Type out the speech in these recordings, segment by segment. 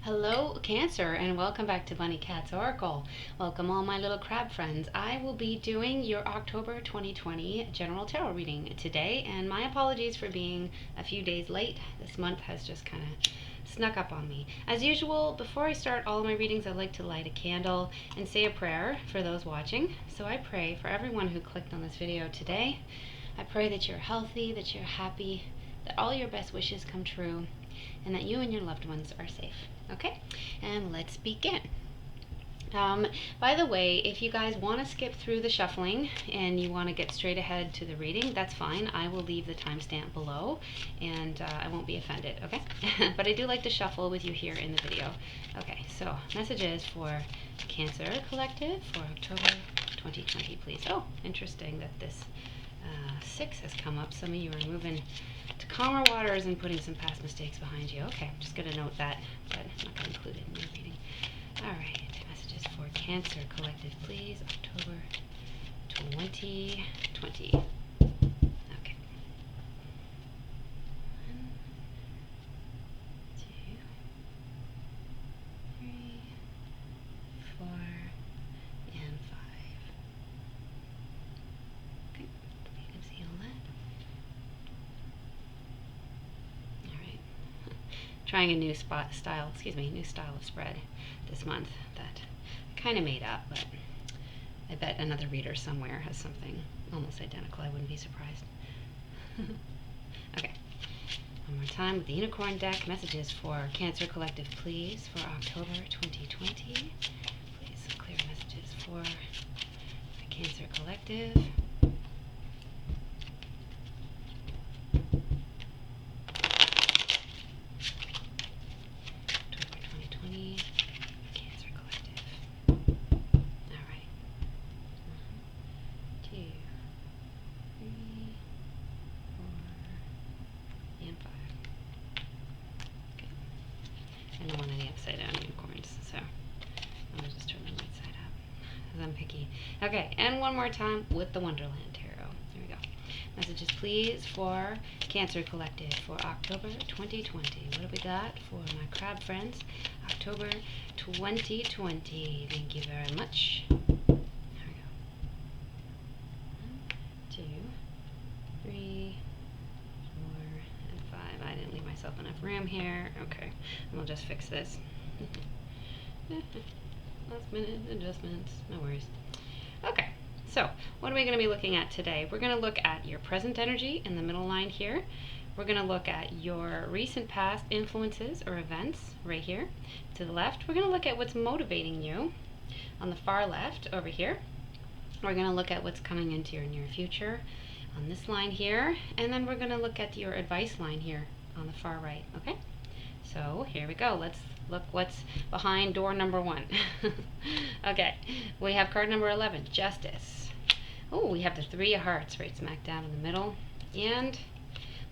Hello, Cancer, and welcome back to Bunny Cat's Oracle. Welcome, all my little crab friends. I will be doing your October 2020 general tarot reading today, and my apologies for being a few days late. This month has just kind of snuck up on me. As usual, before I start all of my readings, I'd like to light a candle and say a prayer for those watching. So I pray for everyone who clicked on this video today. I pray that you're healthy, that you're happy, that all your best wishes come true, and that you and your loved ones are safe. Okay, and let's begin. By the way, if you guys want to skip through the shuffling and you want to get straight ahead to the reading, that's fine. I will leave the timestamp below, and I won't be offended, okay? But I do like to shuffle with you here in the video. Okay, so messages for Cancer Collective for October 2020, please. Oh, interesting that this 6 has come up. Some of you are moving to calmer waters and putting some past mistakes behind you. Okay, I'm just going to note that, but I'm not going to include it in your reading. All right, messages for Cancer Collective, please. October 2020. Okay. 1, 2, 3, 4, and 5. Okay, you can see all that. Trying a new style of spread this month that I kind of made up, but I bet another reader somewhere has something almost identical. I wouldn't be surprised. Okay, one more time with the Unicorn deck. Messages for Cancer Collective, please, for October 2020. Please, some clear messages for the Cancer Collective. Cancer Collective. All right. 1, 2, 3, 4, and 5. Okay. I don't want any upside down unicorns, so I'm gonna just turn the right side up, because I'm picky. Okay, and one more time with the Wonderland Tarot. There we go. Messages, please, for Cancer Collective for October 2020. What have we got for my crab friends? October 2020. Thank you very much. There we go. 1, 2, 3, 4, and 5. I didn't leave myself enough room here. Okay, and we'll just fix this. Last minute adjustments. No worries. Okay. So, what are we going to be looking at today? We're going to look at your present energy in the middle line here. We're going to look at your recent past influences or events right here. To the left, we're going to look at what's motivating you on the far left over here. We're going to look at what's coming into your near future on this line here. And then we're going to look at your advice line here on the far right, okay? So here we go. Let's look what's behind door number 1. Okay, we have card number 11, Justice. Oh, we have the 3 of Hearts right smack down in the middle. And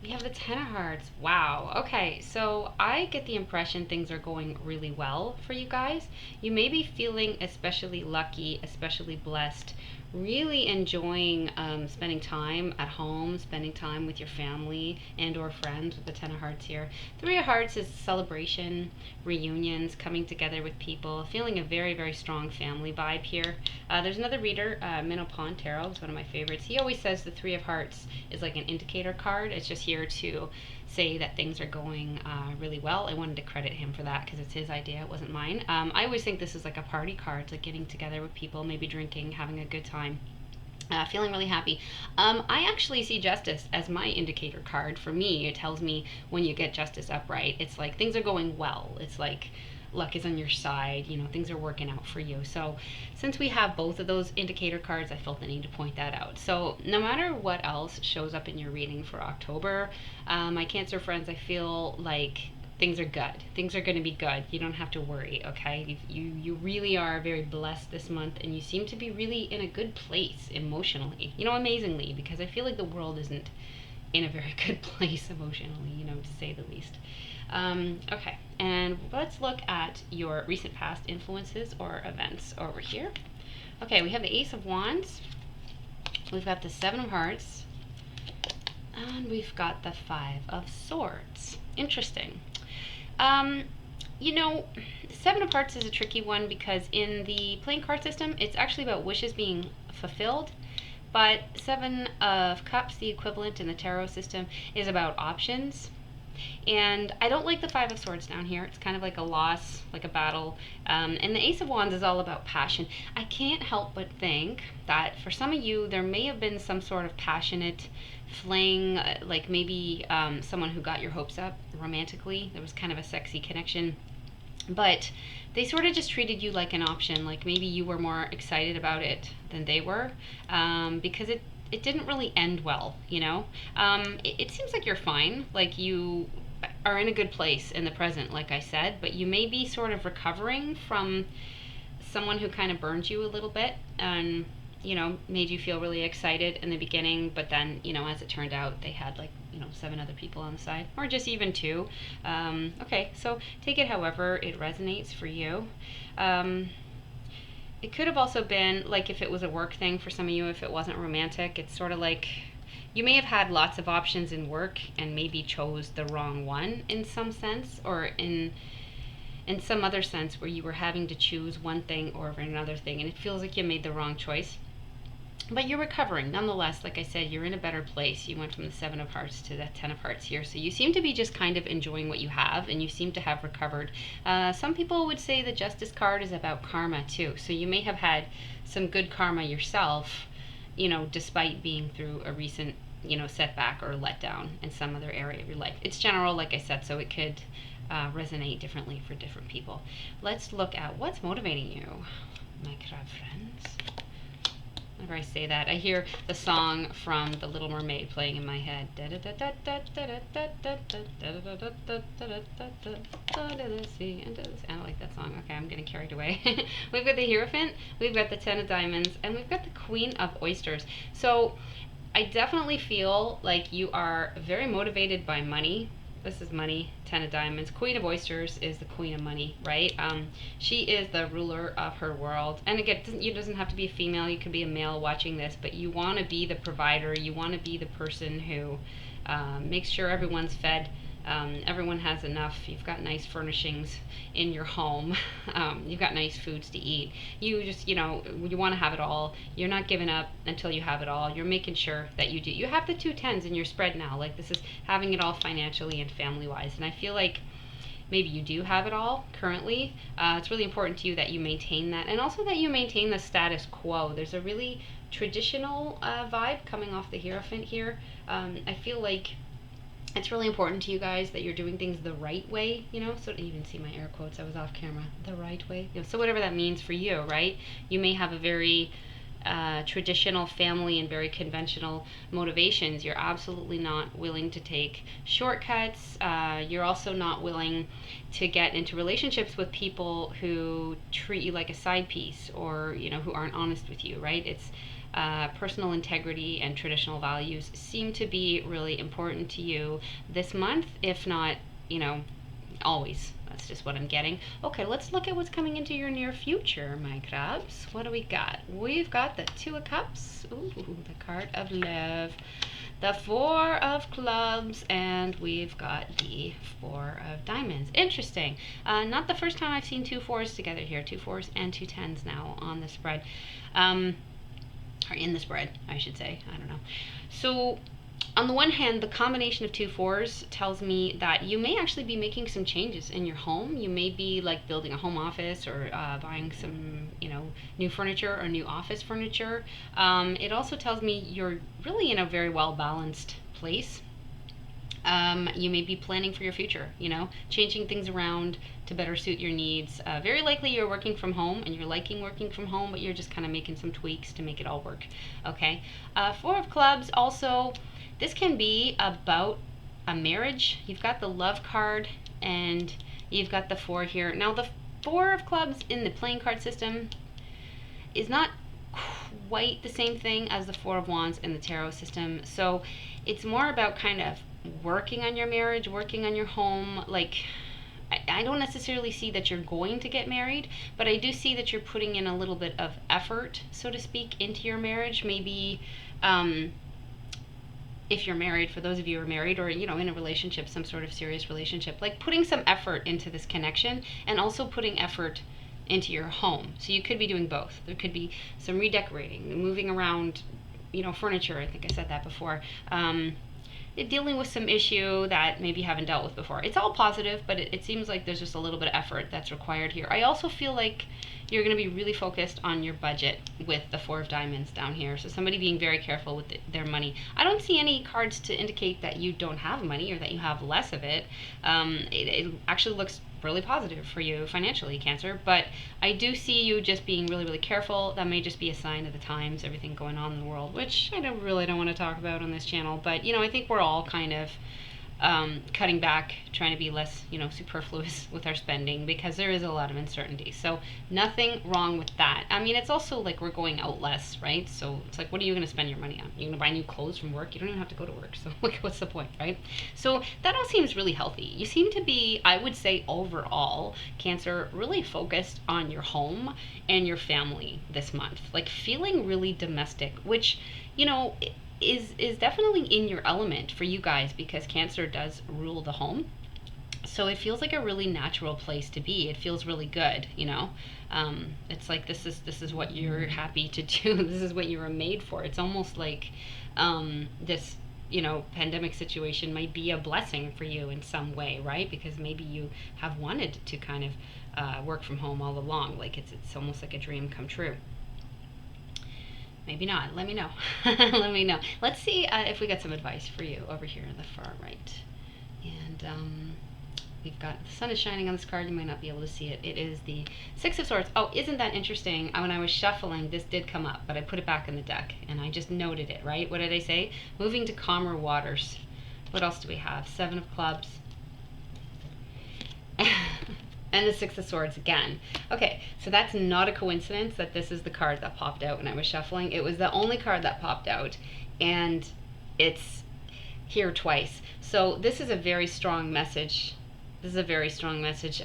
we have the 10 of Hearts. Wow. Okay, so I get the impression things are going really well for you guys. You may be feeling especially lucky, especially blessed, really enjoying spending time at home, spending time with your family and or friends with the 10 of Hearts here. 3 of Hearts is celebration, reunions, coming together with people, feeling a very, very strong family vibe here. There's another reader, Minnow Pond Tarot, is one of my favorites. He always says the 3 of Hearts is like an indicator card. It's just here to say that things are going really well. I wanted to credit him for that because it's his idea, it wasn't mine. I always think this is like a party card. It's like getting together with people, maybe drinking, having a good time. Feeling really happy. I actually see Justice as my indicator card. For me, it tells me when you get Justice upright, it's like things are going well. It's like luck is on your side, you know, things are working out for you. So since we have both of those indicator cards, I felt the need to point that out. So no matter what else shows up in your reading for October, my Cancer friends, I feel like things are good. Things are going to be good. You don't have to worry, okay? You really are very blessed this month, and you seem to be really in a good place emotionally. You know, amazingly, because I feel like the world isn't in a very good place emotionally, you know, to say the least. Okay, and let's look at your recent past influences or events over here. Okay, we have the Ace of Wands. We've got the 7 of Hearts. And we've got the 5 of Swords. Interesting. You know, Seven of Hearts is a tricky one because in the playing card system, it's actually about wishes being fulfilled. But Seven of Cups, the equivalent in the tarot system, is about options. And I don't like the Five of Swords down here. It's kind of like a loss, like a battle. And the Ace of Wands is all about passion. I can't help but think that for some of you, there may have been some sort of passionate fling, like maybe someone who got your hopes up romantically. There was kind of a sexy connection. But they sort of just treated you like an option, like maybe you were more excited about it than they were, because it didn't really end well, you know? It seems like you're fine, like you are in a good place in the present, like I said, but you may be sort of recovering from someone who kind of burned you a little bit and, you know, made you feel really excited in the beginning, but then, you know, as it turned out, they had like, you know, 7 other people on the side, or just even 2. Okay, so take it however it resonates for you. It could have also been like if it was a work thing for some of you, if it wasn't romantic, it's sort of like you may have had lots of options in work and maybe chose the wrong one in some sense, or in some other sense where you were having to choose one thing over another thing, and it feels like you made the wrong choice. But you're recovering nonetheless. Like I said, you're in a better place. You went from the 7 of Hearts to the 10 of Hearts here, so you seem to be just kind of enjoying what you have, and you seem to have recovered. Some people would say the Justice card is about karma too, so you may have had some good karma yourself, you know, despite being through a recent, you know, setback or letdown in some other area of your life. It's general, like I said, so it could resonate differently for different people. Let's look at what's motivating you, my crab friends. Whenever I say that, I hear the song from The Little Mermaid playing in my head. Into the sea, into the sea. I don't like that song. Okay, I'm getting carried away. We've got the Hierophant, we've got the 10 of Diamonds, and we've got the Queen of Oysters. So I definitely feel like you are very motivated by money. This is money, 10 of Diamonds. Queen of Oysters is the queen of money, right? She is the ruler of her world. And again, it doesn't have to be a female. You could be a male watching this, but you want to be the provider. You want to be the person who makes sure everyone's fed. Everyone has enough. You've got nice furnishings in your home. You've got nice foods to eat. You just, you know, you want to have it all. You're not giving up until you have it all. You're making sure that you do. You have the 2 10s in your spread now. Like, this is having it all financially and family-wise. And I feel like maybe you do have it all currently. It's really important to you that you maintain that, and also that you maintain the status quo. There's a really traditional vibe coming off the Hierophant here. I feel like it's really important to you guys that you're doing things the right way, you know, so you can see my air quotes, I was off camera, the right way, you know, so whatever that means for you, right? You may have a very traditional family and very conventional motivations. You're absolutely not willing to take shortcuts. You're also not willing to get into relationships with people who treat you like a side piece, or, you know, who aren't honest with you, right? It's personal integrity and traditional values seem to be really important to you this month, if not, you know, always. That's just what I'm getting. Okay, let's look at what's coming into your near future, my crabs. What do we got? We've got the 2 of Cups, ooh, the card of love, the 4 of Clubs, and we've got the 4 of Diamonds. Interesting. Not the first time I've seen 2 4s together here. 2 4s and 2 10s now on the spread. Or in the spread, I should say. I don't know. So on the one hand, the combination of 2 4s tells me that you may actually be making some changes in your home. You may be like building a home office, or buying some, you know, new furniture or new office furniture. It also tells me you're really in a very well balanced place. You may be planning for your future, you know, changing things around to better suit your needs. Very likely you're working from home and you're liking working from home, but you're just kind of making some tweaks to make it all work. Okay. 4 of Clubs also, this can be about a marriage. You've got the Love card and you've got the 4 here. Now the 4 of Clubs in the playing card system is not quite the same thing as the 4 of Wands in the tarot system. So it's more about kind of working on your marriage, working on your home. Like, I don't necessarily see that you're going to get married, but I do see that you're putting in a little bit of effort, so to speak, into your marriage. Maybe if you're married, for those of you who are married or, you know, in a relationship, some sort of serious relationship, like putting some effort into this connection and also putting effort into your home. So you could be doing both. There could be some redecorating, moving around, you know, furniture. I think I said that before. Dealing with some issue that maybe you haven't dealt with before. It's all positive, but it seems like there's just a little bit of effort that's required here. I also feel like you're going to be really focused on your budget with the Four of Diamonds down here. So somebody being very careful with their money. I don't see any cards to indicate that you don't have money or that you have less of it. It actually looks really positive for you financially, Cancer, but I do see you just being really, really careful. That may just be a sign of the times, everything going on in the world, which I really don't want to talk about on this channel, but you know, I think we're all kind of cutting back, trying to be less, you know, superfluous with our spending because there is a lot of uncertainty. So nothing wrong with that. I mean, it's also like we're going out less, right? So it's like, what are you going to spend your money on? You're going to buy new clothes from work? You don't even have to go to work. So like, what's the point, right? So that all seems really healthy. You seem to be, I would say overall, Cancer, really focused on your home and your family this month. Like feeling really domestic, which, you know, is definitely in your element for you guys because Cancer does rule the home. So it feels like a really natural place to be. It feels really good, you know. It's like this is what you're happy to do. This is what you were made for. It's almost like this, you know, pandemic situation might be a blessing for you in some way, right? Because maybe you have wanted to kind of work from home all along. Like it's almost like a dream come true. Maybe not. Let me know. Let me know. Let's see if we got some advice for you over here in the far right. And we've got the sun is shining on this card. You might not be able to see it. It is the Six of Swords. Oh, isn't that interesting? When I was shuffling, this did come up, but I put it back in the deck, and I just noted it, right? What did I say? Moving to calmer waters. What else do we have? Seven of Clubs. And the Six of Swords again. Okay, so that's not a coincidence that this is the card that popped out when I was shuffling. It was the only card that popped out, and it's here twice. So this is a very strong message. This is a very strong message.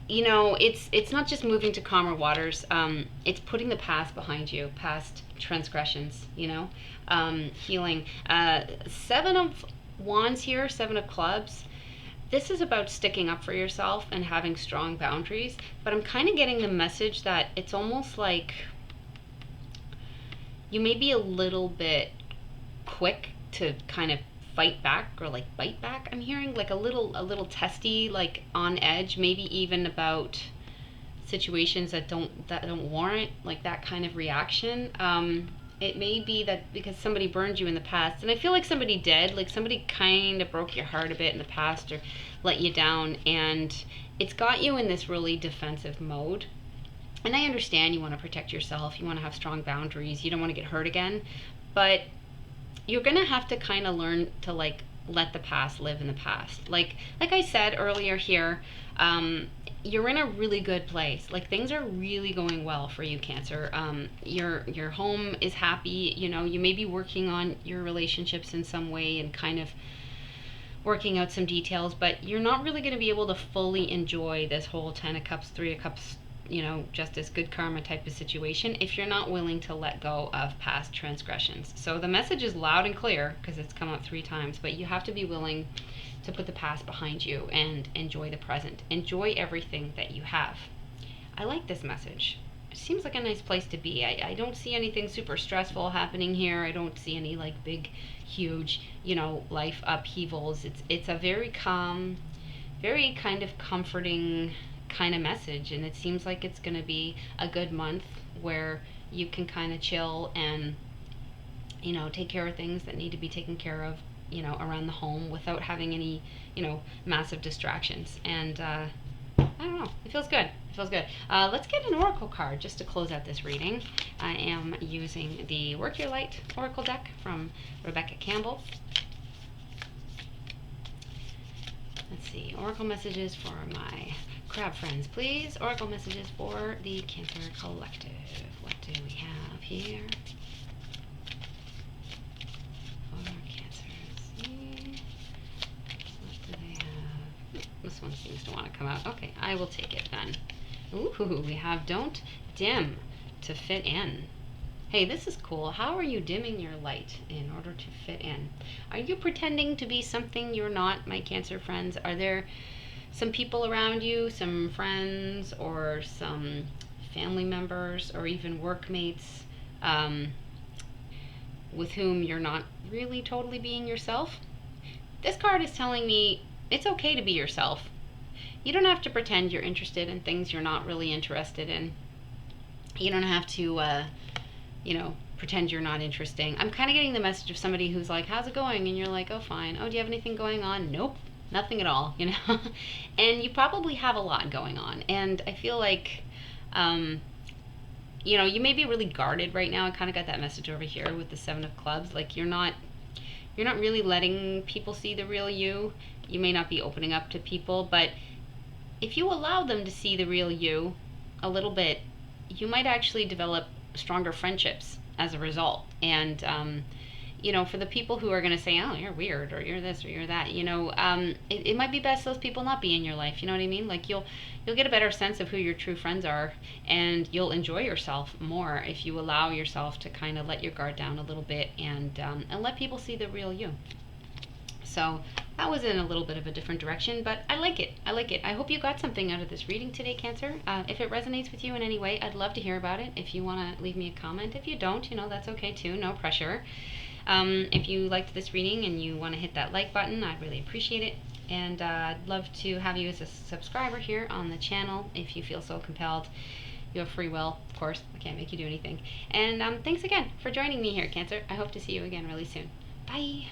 You know, it's not just moving to calmer waters. It's putting the past behind you, past transgressions, you know, healing. Seven of Wands here, Seven of Clubs. This is about sticking up for yourself and having strong boundaries, but I'm kind of getting the message that it's almost like you may be a little bit quick to kind of fight back or like bite back. I'm hearing like a little testy, like on edge, maybe even about situations that don't warrant like that kind of reaction. It may be that because somebody burned you in the past, and I feel like somebody did, like somebody kind of broke your heart a bit in the past or let you down, and it's got you in this really defensive mode. And I understand you want to protect yourself, you want to have strong boundaries, you don't want to get hurt again, but you're gonna have to kind of learn to like let the past live in the past. Like I said earlier here, you're in a really good place. Like things are really going well for you, Cancer. Your home is happy. You know, you may be working on your relationships in some way and kind of working out some details, but you're not really going to be able to fully enjoy this whole Ten of Cups, Three of Cups, you know, justice, good karma type of situation if you're not willing to let go of past transgressions. So the message is loud and clear because it's come up 3 times, but you have to be willing to put the past behind you and enjoy the present. Enjoy everything that you have. I like this message. It seems like a nice place to be. I don't see anything super stressful happening here. I don't see any like big, huge, you know, life upheavals. It's a very calm, very kind of comforting kind of message, and it seems like it's going to be a good month where you can kind of chill and, you know, take care of things that need to be taken care of, you know, around the home without having any, you know, massive distractions. And I don't know, it feels good. It feels good. Let's get an oracle card just to close out this reading. I am using the Work Your Light oracle deck from Rebecca Campbell. Let's see, oracle messages for my crab friends, please. Oracle messages for the Cancer Collective. What do we have here? For Cancer, let's see. What do they have? This one seems to want to come out. Okay, I will take it then. Ooh, we have Don't Dim to Fit In. Hey, this is cool. How are you dimming your light in order to fit in? Are you pretending to be something you're not, my Cancer friends? Are there some people around you, some friends, or some family members, or even workmates um, with whom you're not really totally being yourself? This card is telling me it's okay to be yourself. You don't have to pretend you're interested in things you're not really interested in. You don't have to, pretend you're not interesting. I'm kind of getting the message of somebody who's like, how's it going? And you're like, oh, fine. Oh, do you have anything going on? Nope. Nothing at all, And you probably have a lot going on. And I feel like, you may be really guarded right now. I kind of got that message over here with the Seven of Clubs. Like you're not really letting people see the real you. You may not be opening up to people, but if you allow them to see the real you a little bit, you might actually develop stronger friendships as a result. And for the people who are going to say, oh, you're weird, or you're this, or you're that, it might be best those people not be in your life. You know what I mean? Like you'll get a better sense of who your true friends are, and you'll enjoy yourself more if you allow yourself to kind of let your guard down a little bit and let people see the real you. So that was in a little bit of a different direction, but I like it. I hope you got something out of this reading today, Cancer. If it resonates with you in any way, I'd love to hear about it. If you want to leave me a comment. If you don't, that's okay too. No pressure. If you liked this reading and you want to hit that like button, I'd really appreciate it. And I'd love to have you as a subscriber here on the channel if you feel so compelled. You have free will, of course. I can't make you do anything. And thanks again for joining me here, Cancer. I hope to see you again really soon. Bye.